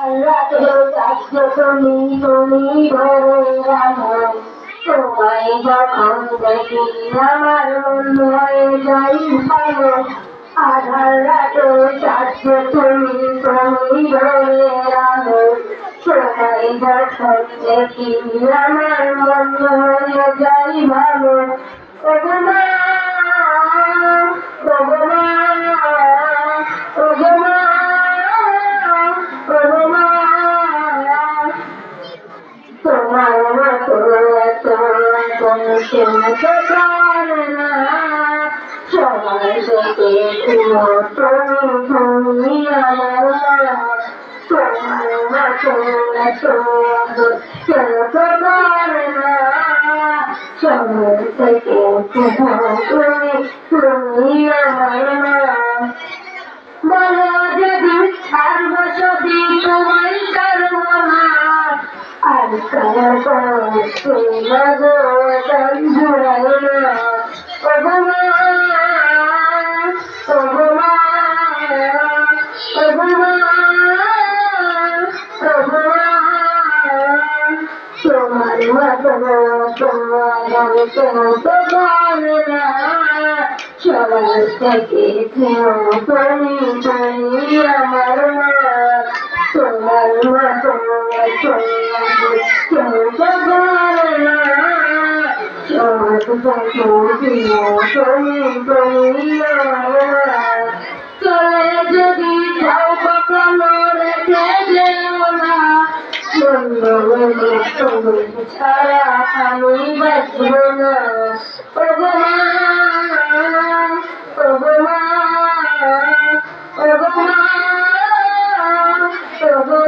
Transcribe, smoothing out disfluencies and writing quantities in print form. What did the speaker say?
রাতের কাছে তুমি তুমি ধরে রাখো তোমায় যখন দেখি আমার মন হয়ে যাই ভালো আধার রাতের কাছে তুমি তুমি ধরে রাখো তোমায় যখন দেখি আমার মন হয়ে যাই ভালো ওগো মা ওগো মা ওগো মা তোমার মতো এত কেউ তো পারে না সবাই দেখে তুমি আমার মা তোমার মতো এত কেউ তো পারে না সবাই দেখে তুমি আমার মা বলো যদি ছাড়বো যদি তোমায় ছাড়বো না আর কারো গো জুড়াই না ওগো মা ওগো মা ওগো মা ওগো মা তোমার মতো তোমার কেউ তো পারে না সবাই থেকে তুমি তুমি আমার মা তোমার মতো কেউ তো পারে না সবাই থেকে তুমি তুমি আমার মা চলে যদি যাও কখনো রেখে যেও না তুমি ছাড়া আমি বাঁচব না ওগো মা ওগো মা ওগো মা ওগো